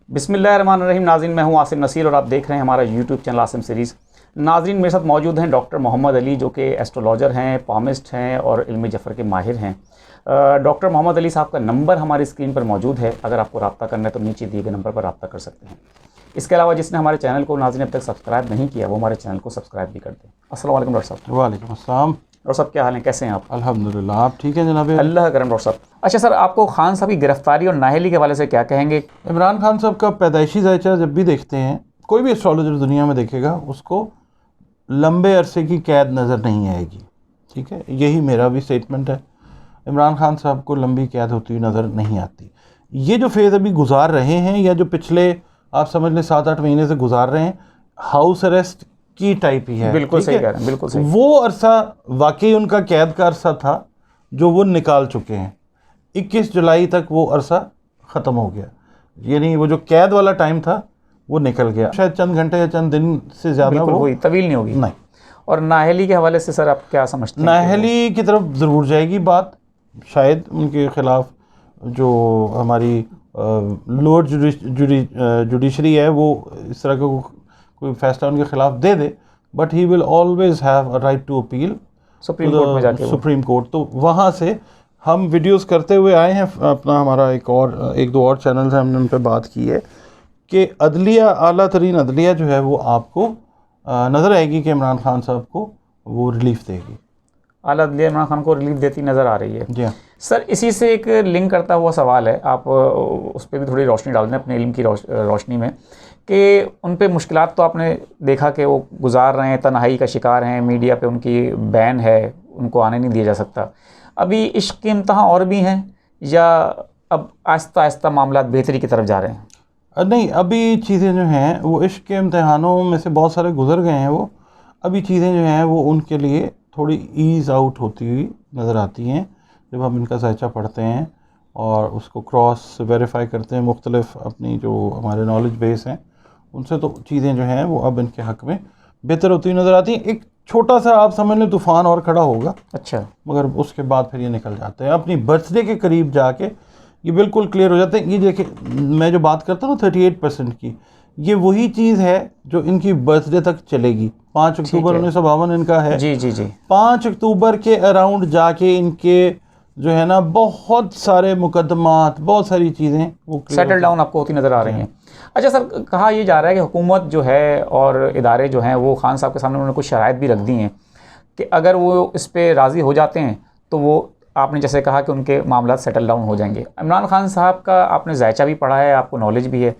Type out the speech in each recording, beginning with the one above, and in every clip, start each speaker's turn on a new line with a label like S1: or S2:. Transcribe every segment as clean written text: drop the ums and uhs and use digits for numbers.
S1: बिस्मिल्लाहिर्रहमानिर्रहीम। नाज़रीन, मैं हूं आसिम नसीर और आप देख रहे हैं हमारा यूट्यूब चैनल आसिम सीरीज़। नाज़रीन, मेरे साथ मौजूद हैं डॉक्टर मोहम्मद अली, जो कि एस्ट्रोलॉजर हैं, पामिस्ट हैं और इल्म जफ़र के माहिर हैं। डॉक्टर मोहम्मद अली साहब का नंबर हमारी स्क्रीन पर मौजूद है। अगर आपको रब्ता करना है तो नीचे दिए गए नंबर पर रब्ता कर सकते हैं। इसके अलावा जिसने हमारे चैनल को नाज़रीन अब तक सब्सक्राइब नहीं किया वो हमारे चैनल को सब्सक्राइब भी कर दें। अस्सलाम वालेकुम डॉक्टर साहब।
S2: वालेकुम अस्सलाम।
S1: डॉक्टर साहब, क्या हाल है, कैसे हैं आप?
S2: अल्हम्दुलिल्लाह, आप ठीक हैं जनाब?
S1: अल्लाह का करम। डॉक्टर साहब, अच्छा सर, आपको खान साहब की गिरफ्तारी और नाअहली के हवाले से क्या कहेंगे?
S2: इमरान खान साहब का पैदाइशी ज़ायचा जब भी देखते हैं, कोई भी एस्ट्रोलॉजर दुनिया में देखेगा, उसको लंबे अरसे की कैद नज़र नहीं आएगी। ठीक है, यही मेरा भी स्टेटमेंट है। इमरान खान साहब को लंबी कैद होती हुई नज़र नहीं आती। ये जो फेज़ अभी गुजार रहे हैं, या जो पिछले आप समझ लें 7-8 महीने से गुजार रहे हैं, हाउस अरेस्ट की टाइप ही है।
S1: बिल्कुल सही कह रहे हैं, बिल्कुल सही।
S2: वो अरसा वाकई उनका कैद का अरसा था जो वो निकाल चुके हैं। 21 जुलाई तक वो अरसा ख़त्म हो गया, यानी वो जो कैद वाला टाइम था वो निकल गया। शायद चंद घंटे या चंद दिन से ज़्यादा वो
S1: तवील नहीं होगी।
S2: नहीं। और
S1: नाअहली के हवाले से सर आप क्या समझते हैं?
S2: नाअहली की तरफ ज़रूर जाएगी बात। शायद उनके ख़िलाफ़ जो हमारी लोअर जुडिशरी है वो इस तरह का कोई फैसला उनके ख़िलाफ़ दे दे, but he will always have a right to appeal
S1: Supreme Court में जाके।
S2: सुप्रीम कोर्ट, तो वहाँ से हम वीडियोस करते हुए आए हैं। अपना हमारा एक दो और चैनल्स हैं, हमने उन पर बात की है कि अदलिया, आला तरीन अदलिया जो है वो आपको नज़र आएगी कि इमरान खान साहब को वो रिलीफ देगी।
S1: आला अदलिया इमरान खान को रिलीफ देती नज़र आ रही है।
S2: जी हाँ
S1: सर, इसी से एक लिंक करता हुआ सवाल है, आप उस पर भी थोड़ी रोशनी डाल दें अपने इल्म की रोशनी में, कि उन पे मुश्किलात तो आपने देखा कि वो गुजार रहे हैं, तन्हाई का शिकार हैं, मीडिया पे उनकी बैन है, उनको आने नहीं दिया जा सकता। अभी इश्क के इम्तहान और भी हैं या अब आहिस्ता आहिस्ता मामला बेहतरी की तरफ जा रहे हैं?
S2: नहीं, अभी चीज़ें जो हैं वो इश्क के इम्तहानों में से बहुत सारे गुजर गए हैं। वो अभी चीज़ें जो हैं वो उनके लिए थोड़ी ईज़ आउट होती हुई नज़र आती हैं जब हम इनका ज़ायचा पढ़ते हैं और उसको क्रॉस वेरीफाई करते हैं मुख्तलिफ अपनी जो हमारे नॉलेज बेस हैं उनसे, तो चीज़ें जो हैं वो अब इनके हक़ में बेहतर होती हुई नज़र आती हैं। एक छोटा सा आप समझ लें तूफ़ान और खड़ा होगा,
S1: अच्छा,
S2: मगर उसके बाद फिर ये निकल जाते हैं। अपनी बर्थडे के करीब जाके ये बिल्कुल क्लियर हो जाते हैं। ये देखिए, मैं जो बात करता हूँ ना 38% की, ये वही चीज़ है जो इनकी बर्थडे तक चलेगी। 5 अक्टूबर 1952 इनका है।
S1: जी जी जी।
S2: 5 अक्टूबर के अराउंड जाके इनके जो है ना बहुत सारे मुकदमात, बहुत सारी चीज़ें वो
S1: सेटल डाउन आपको होती नज़र आ रही हैं। अच्छा सर, कहा यह जा रहा है कि हुकूमत जो है और इदारे जो हैं वो खान साहब के सामने उन्होंने कुछ शराइत भी रख दी हैं कि अगर वो इस पर राज़ी हो जाते हैं तो वो, आपने जैसे कहा कि उनके मामला सेटल डाउन हो जाएंगे। इमरान खान साहब का आपने ज़ायचा भी पढ़ा है, आपको नॉलेज भी है,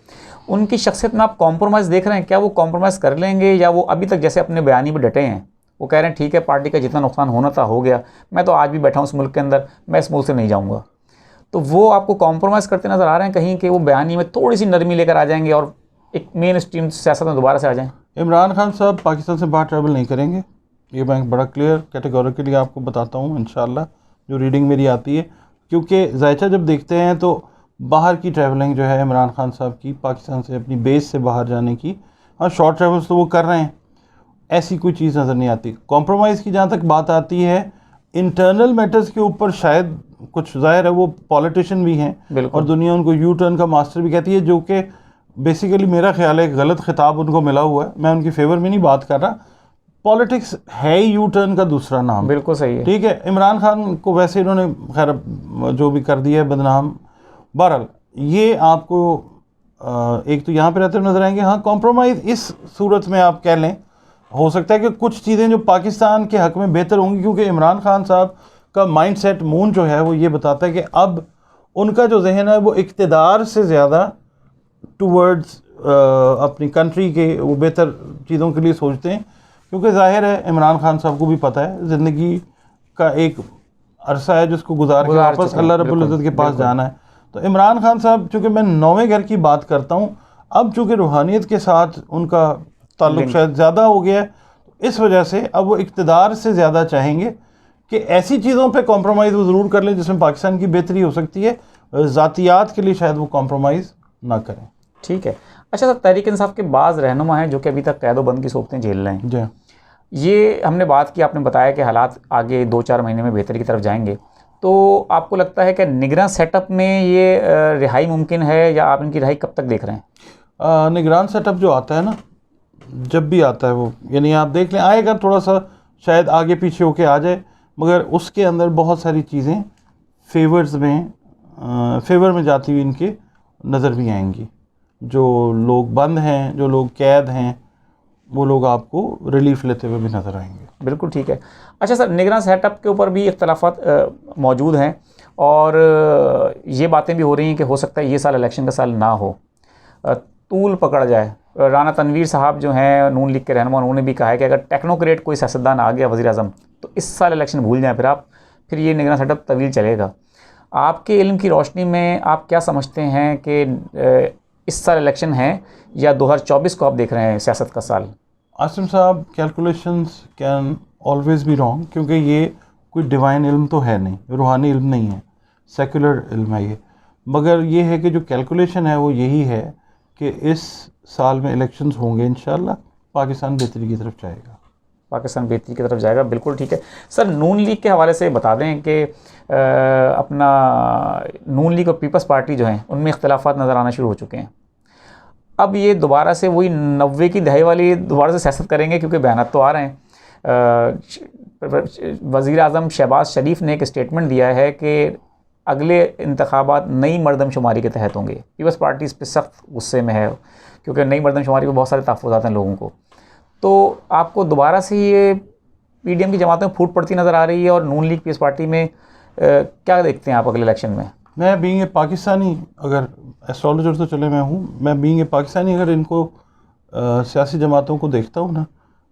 S1: उनकी शख्सियत में आप कॉम्प्रोमाइज़ देख रहे हैं? क्या वो कॉम्प्रोमाइज़ कर लेंगे या वो अभी तक जैसे अपने बयानी में डटे हैं, वो कह रहे हैं ठीक है पार्टी का जितना नुकसान होना था हो गया, मैं तो आज भी बैठा हूँ इस मुल्क के अंदर, मैं इस मुल्क से नहीं जाऊँगा? तो वो आपको कॉम्प्रोमाइज़ करते नज़र आ रहे हैं कहीं कि वो बयानी में थोड़ी सी नरमी लेकर आ जाएंगे और एक मेन स्ट्रीम सियासत में दोबारा से आ जाएं?
S2: इमरान खान साहब पाकिस्तान से बाहर ट्रैवल नहीं करेंगे, ये मैं बड़ा क्लियर कैटेगोरिकली आपको बताता हूँ इंशाल्लाह, जो रीडिंग मेरी आती है। क्योंकि ज़ायचा जब देखते हैं तो बाहर की ट्रैवलिंग जो है इमरान खान साहब की, पाकिस्तान से अपनी बेस से बाहर जाने की, हाँ शॉर्ट ट्रैवल्स तो वो कर रहे हैं, ऐसी कोई चीज़ नज़र नहीं आती। कॉम्प्रोमाइज़ की जहाँ तक बात आती है, इंटरनल मैटर्स के ऊपर शायद कुछ, ज़ाहिर है वो पॉलिटिशियन भी हैं और दुनिया उनको यू टर्न का मास्टर भी कहती है, जो कि बेसिकली मेरा ख्याल है एक गलत खिताब उनको मिला हुआ है। मैं उनकी फेवर में नहीं बात कर रहा, पॉलिटिक्स है ही यू टर्न का दूसरा नाम।
S1: बिल्कुल सही है,
S2: ठीक है। इमरान खान को वैसे इन्होंने खैर जो भी कर दिया है बदनाम, बहरहाल ये आपको एक तो यहाँ पे रहते हुए नजर आएंगे। हाँ, कॉम्प्रोमाइज़ इस सूरत में आप कह लें, हो सकता है कि कुछ चीज़ें जो पाकिस्तान के हक़ में बेहतर होंगी, क्योंकि इमरान खान साहब का माइंड सेट मून जो है वो ये बताता है कि अब उनका जो जहन है वो इक़्तिदार से ज़्यादा टूवर्ड्स अपनी कंट्री के वो बेहतर चीज़ों के लिए सोचते हैं। क्योंकि ज़ाहिर है इमरान खान साहब को भी पता है ज़िंदगी का एक अरसा है जिसको गुजार के वापस अल्लाह रब्बुल इज़्ज़त के पास जाना है। तो इमरान खान साहब, चूँकि मैं 9वें घर की बात करता हूँ, अब चूँकि रूहानियत के साथ उनका ताल्लुक़ शायद ज़्यादा हो गया है, इस वजह से अब वो इक़्तिदार से ज़्यादा चाहेंगे कि ऐसी चीज़ों पे कॉम्प्रोमाइज़ वो ज़रूर कर लें जिसमें पाकिस्तान की बेहतरी हो सकती है, ज़ातियात के लिए शायद वो कॉम्प्रोमाइज़ ना करें।
S1: ठीक है। अच्छा सर, तहरीक इंसाफ के बाज़ रहनुमा हैं जो कि अभी तक कैदोबंद की सोबतें झेल रहे हैं।
S2: जी,
S1: ये हमने बात की, आपने बताया कि हालात आगे 2-4 महीने में बेहतरी की तरफ जाएंगे, तो आपको लगता है कि निगरान सेटअप में ये रिहाई मुमकिन है, या आप इनकी रिहाई कब तक देख रहे हैं?
S2: निगरान सेटअप जो आता है ना, जब भी आता है वो, यानी आप देख लें, आएगा थोड़ा सा शायद आगे पीछे होके आ जाए, मगर उसके अंदर बहुत सारी चीज़ें फेवर में जाती हुई इनके नज़र भी आएंगी। जो लोग बंद हैं, जो लोग कैद हैं, वो लोग आपको रिलीफ लेते हुए भी नज़र आएंगे।
S1: बिल्कुल ठीक है। अच्छा सर, निगरान सेटअप के ऊपर भी इख्तलाफात मौजूद हैं, और ये बातें भी हो रही हैं कि हो सकता है ये साल इलेक्शन का साल ना हो, तूल पकड़ जाए। राना तनवीर साहब जो हैं नून लीग के रहनुमा, उन्होंने भी कहा है कि अगर टेक्नोक्रेट कोई सियासतदान आ गया वज़ीर आज़म, तो इस साल इलेक्शन भूल जाएं, फिर ये निगरान सेटअप तवील चलेगा। आपके इल्म की रोशनी में आप क्या समझते हैं कि इस साल इलेक्शन है, या 2024 को आप देख रहे हैं सियासत का साल?
S2: आसिम साहब, calculations can always be wrong, क्योंकि ये कोई डिवाइन इल्म तो है नहीं, रूहानी इल्म नहीं है, सेकुलर इल्म है ये। मगर ये है कि जो कैलकुलेशन है वो यही है कि इस साल में इलेक्शंस होंगे, इंशाल्लाह पाकिस्तान बेहतरी की तरफ जाएगा।
S1: पाकिस्तान बेहतरी की तरफ जाएगा, बिल्कुल ठीक है। सर, नून लीग के हवाले से बता दें कि अपना नून लीग और पीपल्स पार्टी जो हैं उनमें इख्तलाफात नज़र आना शुरू हो चुके हैं। अब ये दोबारा से वही 90 की दहाई वाली दोबारा से सियासत करेंगे, क्योंकि बयानात तो आ रहे हैं। वज़ीर आज़म शहबाज शरीफ ने एक स्टेटमेंट दिया है कि अगले इंतखाबात नई मरदमशुमारी के तहत होंगे। पीपल्स पार्टी इस पर सख्त गुस्से में है, क्योंकि नई मरदमशुमारी में बहुत सारे तहफ़्फ़ुज़ात हैं लोगों को। तो आपको दोबारा से ये पीडीएम की जमातें फूट पड़ती नज़र आ रही है, और नून लीग पीपल्स पार्टी में क्या देखते हैं आप अगले इलेक्शन में?
S2: मैं बीइंग ए पाकिस्तानी, अगर एस्ट्रोलॉजर तो चले मैं हूँ, मैं बीइंग ए पाकिस्तानी अगर इनको सियासी जमातों को देखता हूँ ना,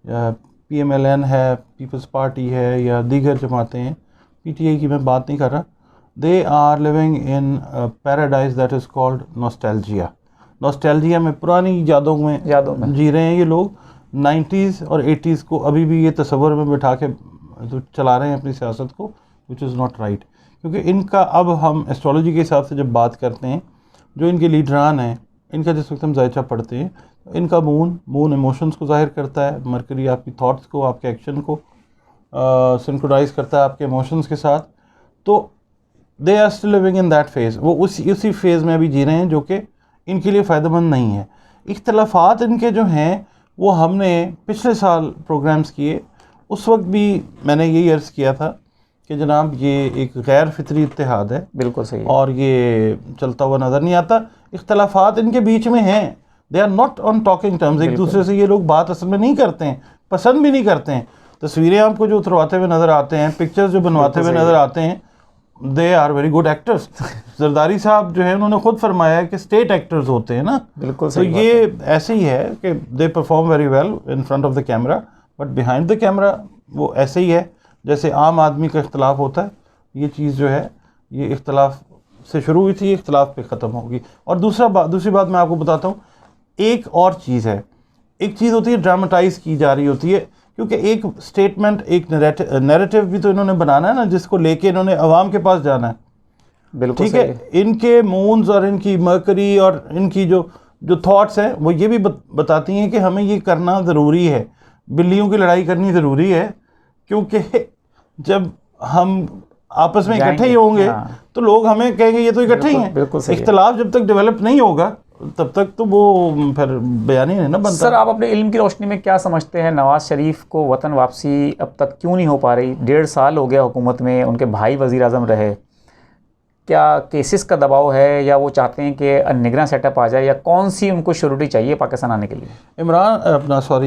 S2: या PMLN है, पीपल्स पार्टी है, या दीगर जमातें हैं, PTI की मैं बात नहीं कर रहा, they are living in paradise that is called nostalgia. Nostalgia में, पुरानी यादों में जी रहे हैं ये लोग। 90s और 80s को अभी भी ये तस्वर में बिठा के तो चला रहे हैं अपनी सियासत को, विच इज़ नॉट राइट। क्योंकि इनका, अब हम एस्ट्रोलॉजी के हिसाब से जब बात करते हैं, जो इनके लीडरान हैं, इनका जिस वक्त हम जायचा पढ़ते हैं, इनका मून इमोशंस को जाहिर करता है, मरकरी आपकी थॉट्स को, आपके एक्शन को सिंक्रोनाइज करता है आपके इमोशंस के साथ। तो they are still living in that phase, वो उसी फेज़ में अभी जी रहे हैं, जो कि इनके लिए फ़ायदेमंद नहीं है। इख्तलाफात इनके जो हैं वो हमने पिछले साल प्रोग्राम्स किए, उस वक्त भी मैंने यही अर्ज़ किया था कि जनाब ये एक गैर फितरी इत्तेहाद है।
S1: बिल्कुल सही है।
S2: और ये चलता हुआ नज़र नहीं आता। इख्तलाफात इनके बीच में हैं, they are not on talking terms. एक दूसरे से ये लोग बात असल में नहीं करते हैं, पसंद भी नहीं करते हैं। तस्वीरें आपको जो उतरवाते हुए नज़र आते हैं, पिक्चर्स जो बनवाते हुए नज़र आते हैं, they are very good actors. Zardari साहब जो है उन्होंने खुद फरमाया है कि स्टेट एक्टर्स होते हैं ना,
S1: बिल्कुल
S2: तो
S1: सही
S2: ये ऐसे ही है कि they perform very well in front of the camera, but behind the camera वो ऐसे ही है जैसे आम आदमी का इख्तलाफ होता है। ये चीज़ जो है ये इख्तलाफ से शुरू हुई थी, इख्तलाफ पे ख़त्म होगी। और दूसरी बात मैं आपको बताता हूँ, एक और चीज़ है, एक चीज़ होती है ड्रामेटाइज की जा रही होती है, क्योंकि एक स्टेटमेंट, एक नैरेटिव भी तो इन्होंने बनाना है ना, जिसको लेके इन्होंने अवाम के पास जाना है।
S1: बिल्कुल
S2: ठीक है, इनके मून्स और इनकी मरकरी और इनकी जो थॉट्स हैं वो ये भी बताती हैं कि हमें ये करना ज़रूरी है, बिल्लियों की लड़ाई करनी ज़रूरी है, क्योंकि जब हम आपस में इकट्ठे ही होंगे तो लोग हमें कहेंगे ये तो इकट्ठे ही हैं। इख्तलाफ जब तक डेवलप नहीं होगा तब तक तो वो फिर बयान ही नहीं ना बनता।
S1: सर, आप अपने इल्म की रोशनी में क्या समझते हैं, नवाज़ शरीफ को वतन वापसी अब तक क्यों नहीं हो पा रही? 1.5 साल हो गया हुकूमत में, उनके भाई वज़ीर आज़म रहे। क्या केसेस का दबाव है, या वो चाहते हैं कि निगरान सेटअप आ जाए, या कौन सी उनको श्योरिटी चाहिए पाकिस्तान आने के लिए?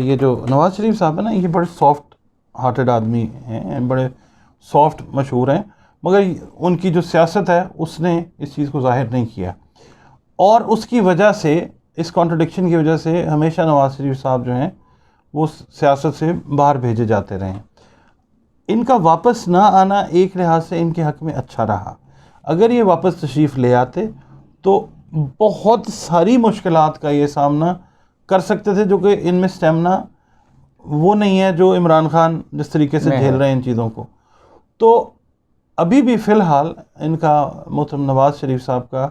S2: ये जो नवाज़ शरीफ साहब है ना, ये बड़े सॉफ्ट हार्टेड आदमी हैं, बड़े सॉफ्ट मशहूर हैं, मगर उनकी जो सियासत है उसने इस चीज़ को ज़ाहिर नहीं किया, और उसकी वजह से, इस कॉन्ट्रडिक्शन की वजह से हमेशा नवाज़ शरीफ साहब जो हैं वो सियासत से बाहर भेजे जाते रहे। इनका वापस ना आना एक लिहाज से इनके हक़ में अच्छा रहा। अगर ये वापस तशरीफ़ ले आते तो बहुत सारी मुश्किलात का ये सामना कर सकते थे, जो कि इनमें स्टेमिना वो नहीं है जो इमरान खान जिस तरीके से झेल रहे हैं इन चीज़ों को। तो अभी भी फ़िलहाल इनका मोहतरम नवाज़ शरीफ साहब का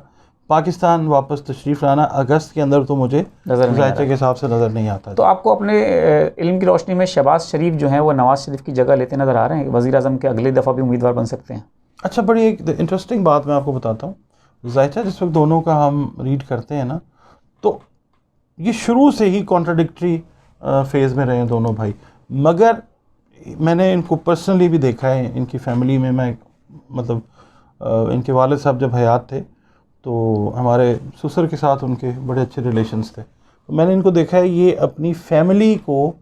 S2: पाकिस्तान वापस तशरीफ़ लाना अगस्त के अंदर तो मुझे जायचे के हिसाब से नज़र नहीं आता।
S1: तो आपको अपने इल्म की रोशनी में शहबाज शरीफ जो हैं वो नवाज़ शरीफ की जगह लेते नज़र आ रहे हैं? वज़ीर आज़म के अगली दफ़ा भी उम्मीदवार बन सकते हैं?
S2: अच्छा, बड़ी एक इंटरेस्टिंग बात मैं आपको बताता हूँ। जायचा जिस वक्त दोनों का हम रीड करते हैं ना, तो ये शुरू से ही कॉन्ट्राडिक्टरी फेज़ में रहे हैं दोनों भाई। मगर मैंने इनको पर्सनली भी देखा है, इनकी फैमिली में मैं मतलब इनके वालिद साहब जब हयात थे तो हमारे ससुर के साथ उनके बड़े अच्छे रिलेशंस थे। तो मैंने इनको देखा है, ये अपनी फैमिली को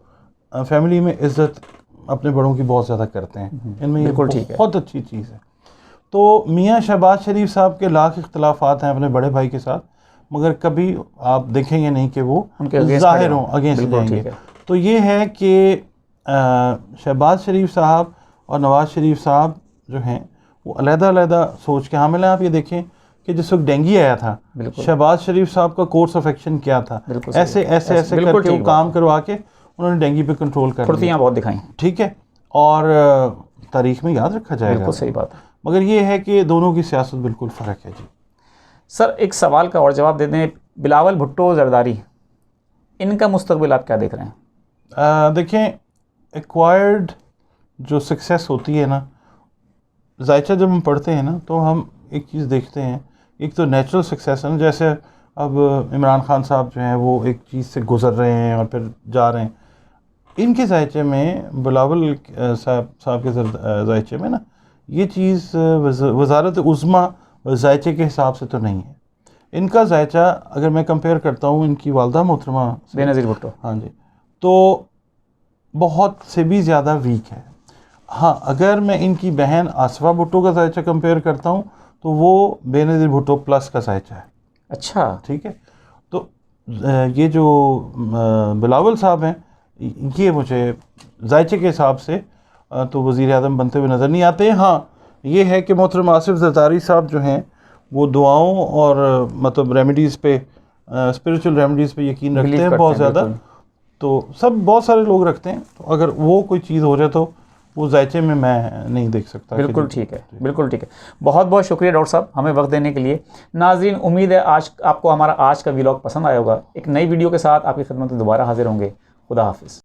S2: फैमिली में इज़्ज़त अपने बड़ों की बहुत ज़्यादा करते हैं। इनमें ये
S1: बिल्कुल ठीक है।
S2: बहुत अच्छी चीज़ है। तो मियाँ शहबाज शरीफ साहब के लाख इख्तलाफात हैं अपने बड़े भाई के साथ, मगर कभी आप देखेंगे नहीं कि वो
S1: उनके against
S2: ज़ाहिर
S1: खड़े
S2: हों,
S1: हों।
S2: अगेंस्ट
S1: बिल्कुल
S2: जाएंगे।
S1: ठीक है।
S2: तो ये है कि शहबाज शरीफ साहब और नवाज़ शरीफ साहब जो हैं वो अलग-अलग सोच के हामिल हैं। आप ये देखें कि जिस वक्त डेंगू आया था,
S1: बिल्कुल
S2: शहबाज शरीफ साहब का कोर्स ऑफ एक्शन क्या था,
S1: बिल्कुल सही
S2: ऐसे
S1: है।
S2: ऐसे ऐसे
S1: बिल्कुल
S2: करके वो
S1: ठीक
S2: काम
S1: बात
S2: करवा के उन्होंने डेंगू पे कंट्रोल कर
S1: है।
S2: लिया।
S1: फुर्तियाँ बहुत दिखाई।
S2: ठीक है, और तारीख में याद रखा जाएगा।
S1: बिल्कुल सही बात है।
S2: मगर ये है कि दोनों की सियासत बिल्कुल फ़र्क है जी।
S1: सर एक सवाल का और जवाब दे दें, बिलावल भुट्टो जरदारी, इनका मुस्तकबिल आप क्या देख रहे हैं?
S2: देखें, एक्वायर्ड जो सक्सेस होती है ना, जायचा जब हम पढ़ते हैं ना तो हम एक चीज़ देखते हैं, एक तो नेचुरल सक्सेस है ना, जैसे अब इमरान खान साहब जो हैं वो एक चीज़ से गुज़र रहे हैं और फिर जा रहे हैं। इनके जायचे में बिलावल साहब के जायचे में ना ये चीज़ वज़ारत उज़्मा जायचे के हिसाब से तो नहीं है। इनका जायचा अगर मैं कंपेयर करता हूँ इनकी वालदा मोहतरमा से,
S1: बेनज़ीर भुट्टो,
S2: हाँ जी, तो बहुत से भी ज़्यादा वीक है। हाँ, अगर मैं इनकी बहन आसफा भुट्टो का जायचा कंपेयर करता हूँ तो वो बेनज़ीर भुट्टो प्लस का जायचा है।
S1: अच्छा
S2: ठीक है, तो ये जो बिलावल साहब हैं ये मुझे जायचे के हिसाब से तो वज़ीर आज़म बनते हुए नज़र नहीं आते। हाँ, ये है कि मोहतरम आसिफ ज़रदारी साहब जो हैं वो दुआओं और मतलब रेमेडीज़ पे, स्पिरिचुअल रेमेडीज़ पे यकीन रखते हैं बहुत ज़्यादा। तो सब बहुत सारे लोग रखते हैं, तो अगर वो कोई चीज़ हो जाए तो वो जायचे में मैं नहीं देख सकता।
S1: बिल्कुल ठीक है, बिल्कुल ठीक है। बहुत बहुत शुक्रिया डॉक्टर साहब हमें वक्त देने के लिए। नाज़रीन, उम्मीद है आज आपको हमारा आज का व्लॉग पसंद आया होगा। एक नई वीडियो के साथ आपकी खिदमत में दोबारा हाजिर होंगे। खुदा हाफिज़।